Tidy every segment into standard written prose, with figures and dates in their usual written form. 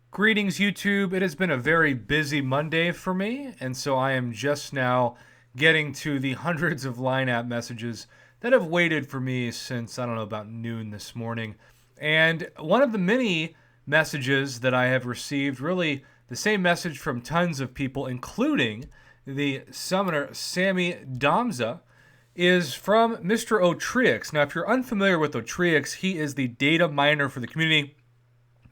Greetings, YouTube. It has been a very busy Monday for me, and so I am just now getting to the hundreds of line app messages that have waited for me since, I don't know, about noon this morning. And one of the many messages that I have received, really the same message from tons of people, including the summoner Sammy Damza, is from Mr. Otrix. Now, if you're unfamiliar with Otrix, he is the data miner for the community.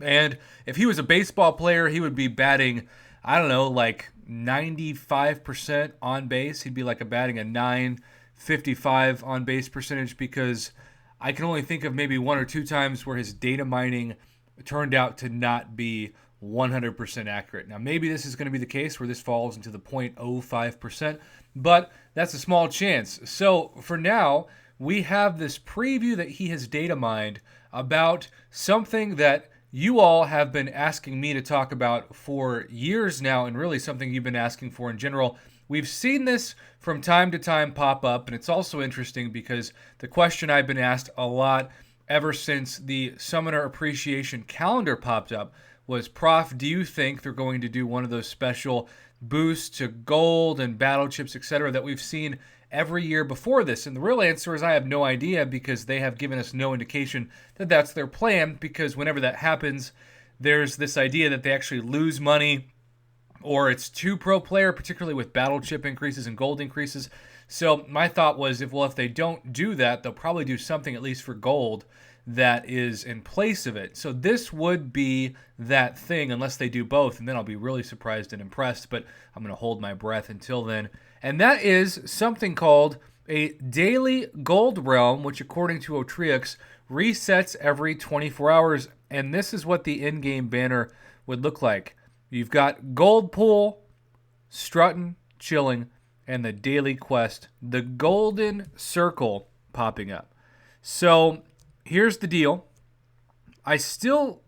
And if he was a baseball player, he would be batting, I don't know, like 95% on base. He'd be like a batting a 955 on base percentage because I can only think of maybe one or two times where his data mining turned out to not be 100% accurate. Now, maybe this is going to be the case where this falls into the 0.05%, but that's a small chance. So for now, we have this preview that he has data mined about something that you all have been asking me to talk about for years now, and really something you've been asking for in general. We've seen this from time to time pop up, and it's also interesting because the question I've been asked a lot ever since the Summoner Appreciation Calendar popped up was, Prof, do you think they're going to do one of those special boosts to gold and battle chips, etc., that we've seen every year before this? And the real answer is I have no idea, because they have given us no indication that that's their plan, because whenever that happens, there's this idea that they actually lose money, or it's too pro player, particularly with battle chip increases and gold increases. So my thought was, if they don't do that, they'll probably do something, at least for gold, that is in place of it. So this would be that thing, unless they do both, and then I'll be really surprised and impressed, but I'm going to hold my breath until then. And that is something called a daily gold realm, which according to Otrix resets every 24 hours. And this is what the in-game banner would look like. You've got gold pool, strutting, chilling, and the daily quest, the golden circle, popping up. So here's the deal. I still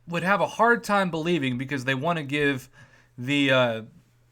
would have a hard time believing, because they want to give the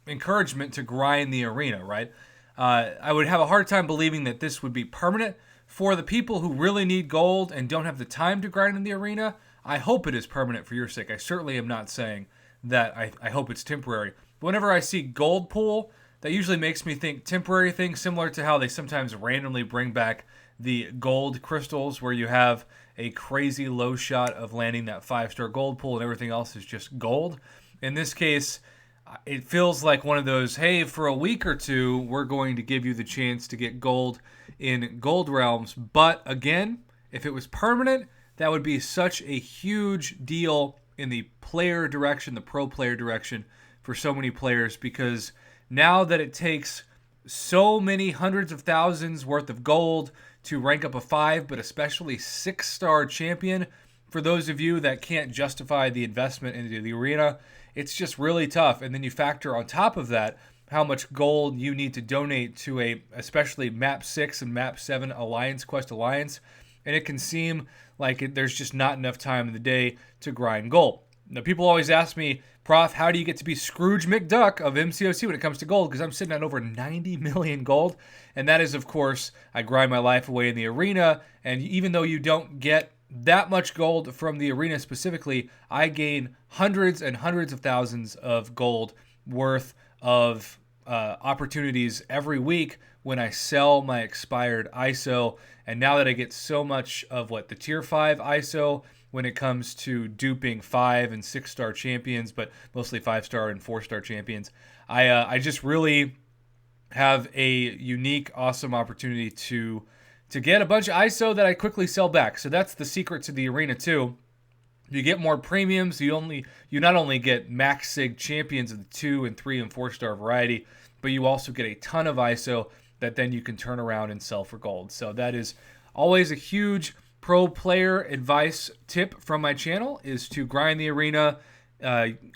encouragement to grind the arena, right? I would have a hard time believing that this would be permanent. For the people who really need gold and don't have the time to grind in the arena, I hope it is permanent for your sake. I certainly am not saying that I hope it's temporary. But whenever I see gold pool, that usually makes me think temporary things, similar to how they sometimes randomly bring back the gold crystals, where you have a crazy low shot of landing that 5-star gold pool and everything else is just gold. In this case, it feels like one of those, hey, for a week or two, we're going to give you the chance to get gold in gold realms. But again, if it was permanent, that would be such a huge deal in the player direction, the pro player direction, for so many players, because now that it takes so many hundreds of thousands worth of gold to rank up a 5, but especially 6-star champion, for those of you that can't justify the investment into the arena, it's just really tough. And then you factor on top of that how much gold you need to donate to especially Map 6 and Map 7 Alliance Quest Alliance, and it can seem like there's just not enough time in the day to grind gold. Now, people always ask me, Prof, how do you get to be Scrooge McDuck of MCOC when it comes to gold? Because I'm sitting at over 90 million gold. And that is, of course, I grind my life away in the arena. And even though you don't get that much gold from the arena specifically, I gain hundreds and hundreds of thousands of gold worth of opportunities every week when I sell my expired ISO. And now that I get so much of the tier 5 ISO when it comes to duping 5 and 6-star champions, but mostly 5-star and 4-star champions, I just really have a unique, awesome opportunity to get a bunch of ISO that I quickly sell back. So that's the secret to the arena too. You get more premiums. You not only get max sig champions of the 2 and 3 and 4-star variety, but you also get a ton of ISO that then you can turn around and sell for gold. So that is always a huge pro player advice tip from my channel, is to grind the arena,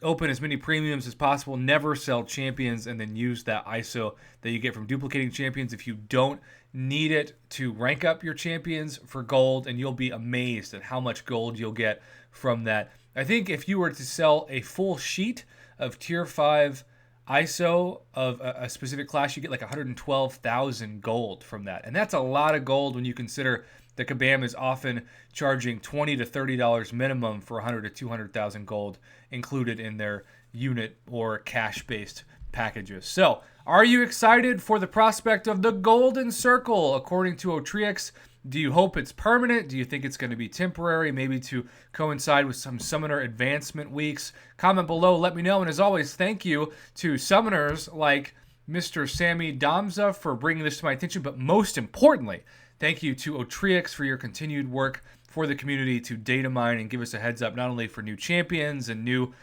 open as many premiums as possible, never sell champions, and then use that ISO that you get from duplicating champions if you don't need it to rank up your champions for gold, and you'll be amazed at how much gold you'll get from that. I think if you were to sell a full sheet of tier 5 ISO of a specific class, you get like 112,000 gold from that. And that's a lot of gold when you consider the Kabam is often charging $20 to $30 minimum for 100 to 200,000 gold included in their unit or cash-based packages. So, are you excited for the prospect of the Golden Circle, according to Otrix? Do you hope it's permanent? Do you think it's going to be temporary, maybe to coincide with some Summoner Advancement weeks? Comment below, let me know. And as always, thank you to summoners like Mr. Sammy Damza for bringing this to my attention. But most importantly, thank you to Otrix for your continued work for the community to data mine and give us a heads up, not only for new champions and new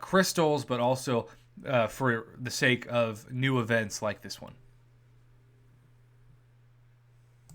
crystals, but also for the sake of new events like this one.